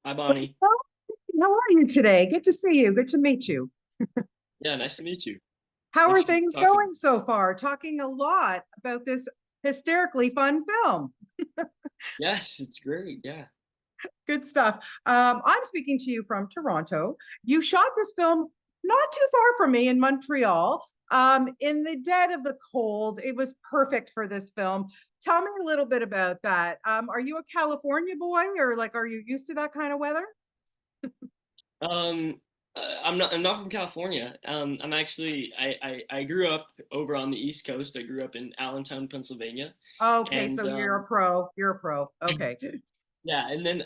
Hi, Bonnie. Well, how are you today? Good to see you. Good to meet you. Yeah, nice to meet you. How are Thanks for things talking. going so far? Talking a lot about this hysterically fun film. Yes, it's great. Yeah. Good stuff. I'm speaking to you from Toronto. You shot this film not too far from me in Montreal. In the dead of the cold, it was perfect for this film. Tell me a little bit about that. Are you a California boy, or like, are you used to that kind of weather? Um, I'm not from California. I'm actually I grew up over on the East Coast. I grew up in Allentown, Pennsylvania, Okay, and so you're a pro. You're a pro. Okay. yeah, and then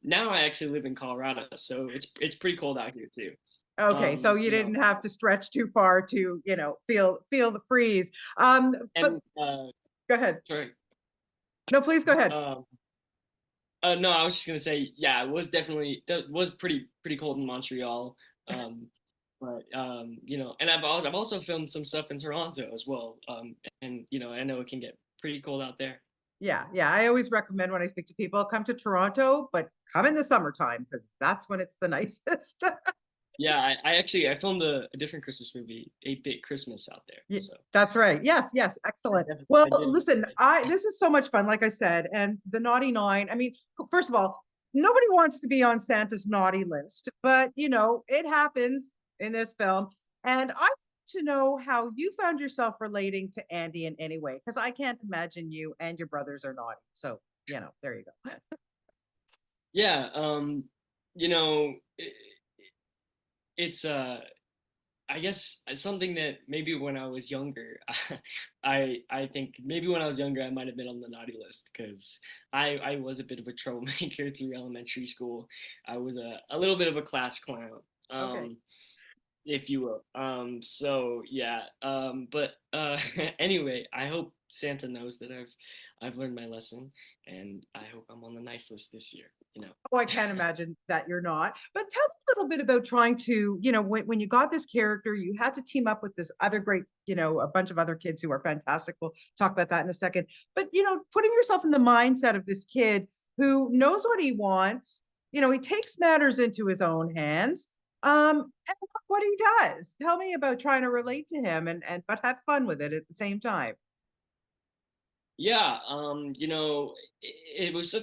now I actually live in Colorado, so it's pretty cold out here too. Okay, so you You know, didn't have to stretch too far to, feel the freeze. But and go ahead. sorry. No, please go ahead. Um, no, I was just gonna say, yeah, it was definitely that was pretty cold in Montreal. Um, but and I've also filmed some stuff in Toronto as well. And I know it can get pretty cold out there. Yeah, yeah. I always recommend when I speak to people, come to Toronto, but come in the summertime because that's when it's the nicest. Yeah, I filmed a different Christmas movie, 8-Bit Christmas out there. Yeah, So that's right. Yes, yes, excellent. I Well, did. listen, I this is so much fun, like I said, and the naughty nine. I mean, first of all, nobody wants to be on Santa's naughty list, but it happens in this film. And I want to know how you found yourself relating to Andy in any way, because I can't imagine you and your brothers are naughty. So, there you go. Yeah, you know, it's I guess something that maybe when I was younger, I think maybe when I was younger I might have been on the naughty list because I was a bit of a troublemaker through elementary school. I was a little bit of a class clown, Okay. um, if you will. So yeah. But anyway, I hope Santa knows that I've learned my lesson, and I hope I'm on the nice list this year. Oh, I can't imagine that you're not. But tell me a little bit about trying to, when you got this character, you had to team up with this other great, a bunch of other kids who are fantastic. We'll talk about that in a second. But, putting yourself in the mindset of this kid who knows what he wants, he takes matters into his own hands. And look what he does. Tell me about trying to relate to him and but have fun with it at the same time. Yeah, it was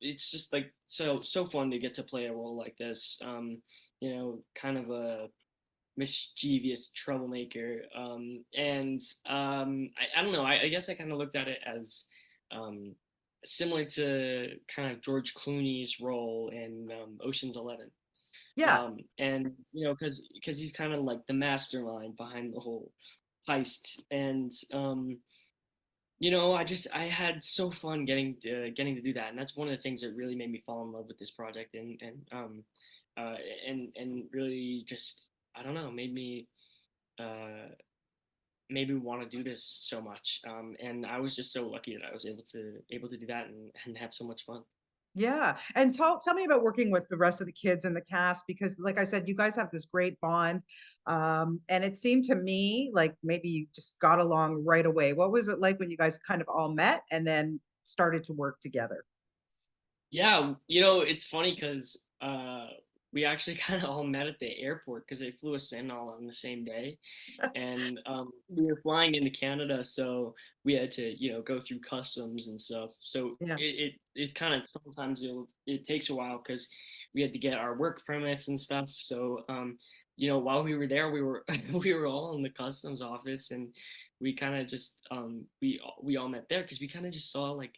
it's just like so fun to get to play a role like this. Kind of a mischievous troublemaker. And I don't know, I guess I kind of looked at it as um, similar to kind of George Clooney's role in Ocean's 11. Yeah. And because he's kind of like the mastermind behind the whole heist. And I had so fun getting to do that, and that's one of the things that really made me fall in love with this project, uh, and really just I don't know uh, made me want to do this so much. And I was just so lucky that I was able to do that and have so much fun. Yeah. And tell me about working with the rest of the kids in the cast because like I said, you guys have this great bond. And it seemed to me like maybe you just got along right away. What was it like when you guys kind of all met and then started to work together? Yeah, it's funny because we actually kind of all met at the airport because they flew us in all on the same day. And we were flying into Canada, so we had to, go through customs and stuff. So Yeah. it kind of sometimes it takes a while because we had to get our work permits and stuff. So while we were there, we were we were all in the customs office, and we kind of just we all met there because we kind of just saw like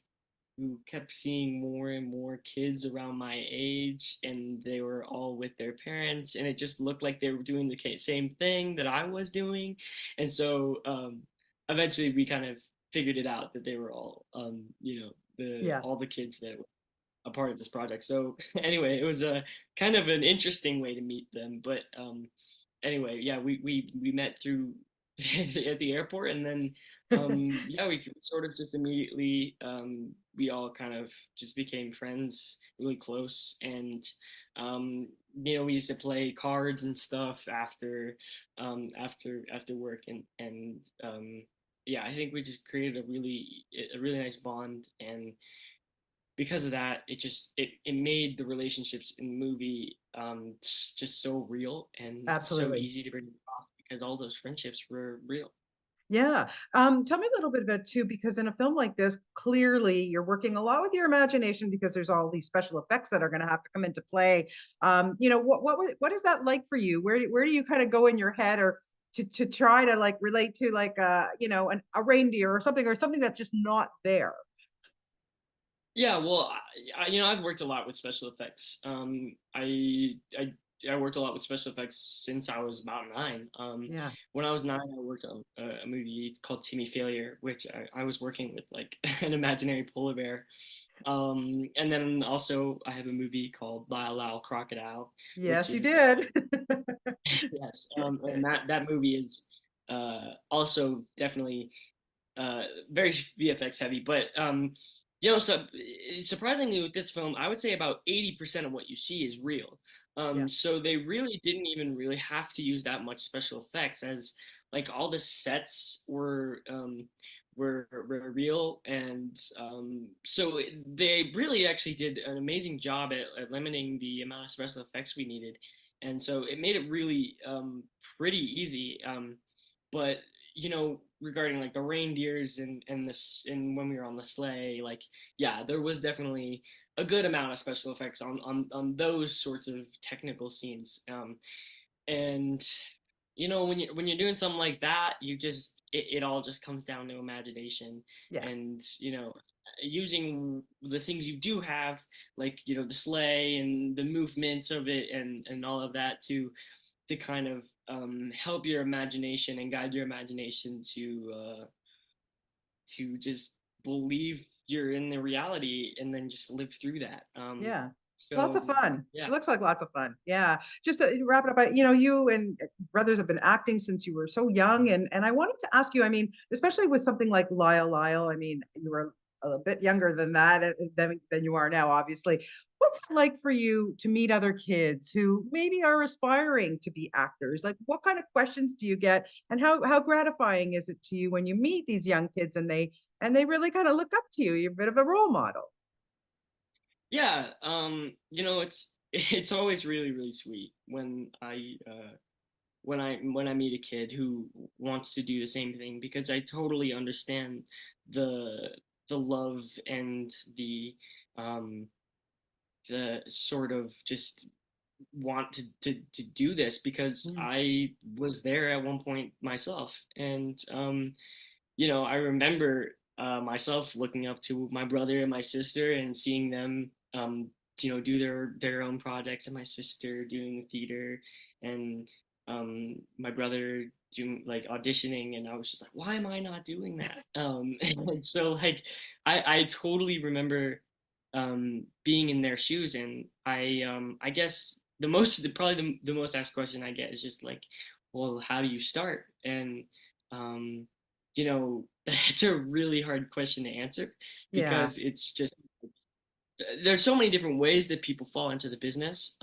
we kept seeing more and more kids around my age, and they were all with their parents, and it just looked like they were doing the same thing that I was doing. And so eventually we kind of figured it out that they were all the Yeah. all the kids that were a part of this project. So anyway, it was a kind of an interesting way to meet them. But anyway, yeah, we met through at the airport, and then yeah, we sort of just immediately we all kind of just became friends, really close. And we used to play cards and stuff after work, and yeah, I think we just created a really nice bond. And because of that, it made the relationships in the movie just so real and so Absolutely. easy to bring off because all those friendships were real. Yeah. Tell me a little bit about too, because in a film like this, clearly you're working a lot with your imagination because there's all these special effects that are going to have to come into play. What is that like for you? Where do you kind of go in your head, or to try to like relate to like a reindeer or something that's just not there? Yeah, well, I've worked a lot with special effects. I worked a lot with special effects since I was about 9. Yeah. When I was 9, I worked on a movie called Timmy Failure, which I was working with like an imaginary polar bear. And then also I have a movie called Lyle Lyle Crocodile, which Yes, you is did. yes, and that movie is also definitely very VFX heavy, but so surprisingly with this film, I would say about 80% of what you see is real. Yeah. So they really didn't even really have to use that much special effects, as like all the sets were real, and so they really actually did an amazing job at limiting the amount of special effects we needed, and so it made it really pretty easy. But regarding like the reindeers and this and when we were on the sleigh, like yeah, there was definitely a good amount of special effects on those sorts of technical scenes. And when you're doing something like that, it all just comes down to imagination, Yeah. and using the things you do have, like the sleigh and the movements of it and all of that to kind of help your imagination and guide your imagination to just believe you're in the reality and then just live through that. Yeah. Lots of So fun. yeah. It looks like lots of fun. Yeah. Just to wrap it up, you and brothers have been acting since you were so young. And I wanted to ask you, I mean, especially with something like Lyle Lyle, I mean, you were a bit younger than that, than you are now, obviously. What's it like for you to meet other kids who maybe are aspiring to be actors? Like, what kind of questions do you get? And how gratifying is it to you when you meet these young kids and they really kind of look up to you? You're a bit of a role model. Yeah, it's always really, really sweet when I meet a kid who wants to do the same thing, because I totally understand the the love and um the sort of just want to do this, because Mm. I was there at one point myself. And I remember myself looking up to my brother and my sister and seeing them, do their own projects, and my sister doing theater, and my brother doing like auditioning, and I was just like, why am I not doing that? And so like I totally remember being in their shoes, and I guess probably the most asked question I get is just like, well, how do you start? And um, it's a really hard question to answer, Yeah. because it's just there's so many different ways that people fall into the business.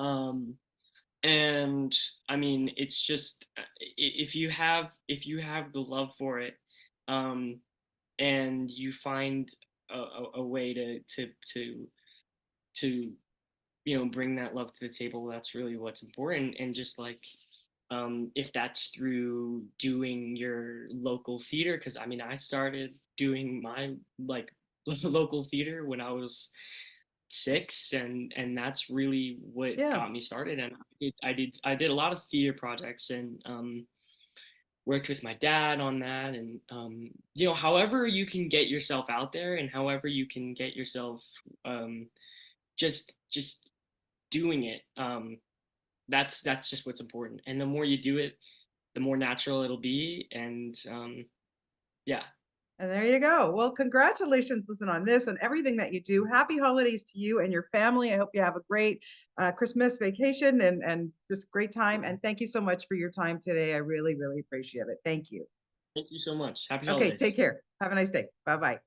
And I mean, it's just if you have the love for it, um, and you find a way to bring that love to the table, that's really what's important. And just like if that's through doing your local theater, because I mean I started doing my like local theater when I was 6, and that's really what Yeah. got me started. And I did a lot of theater projects, and worked with my dad on that. And however you can get yourself out there, and however you can get yourself um just doing it, that's just what's important. And the more you do it, the more natural it'll be. And yeah. And there you go. Well, congratulations, listen, on this and everything that you do. Happy holidays to you and your family. I hope you have a great Christmas vacation and just great time. And thank you so much for your time today. I really, really appreciate it. Thank you. Thank you so much. Happy Okay, take holidays. care. Have a nice day. Bye bye.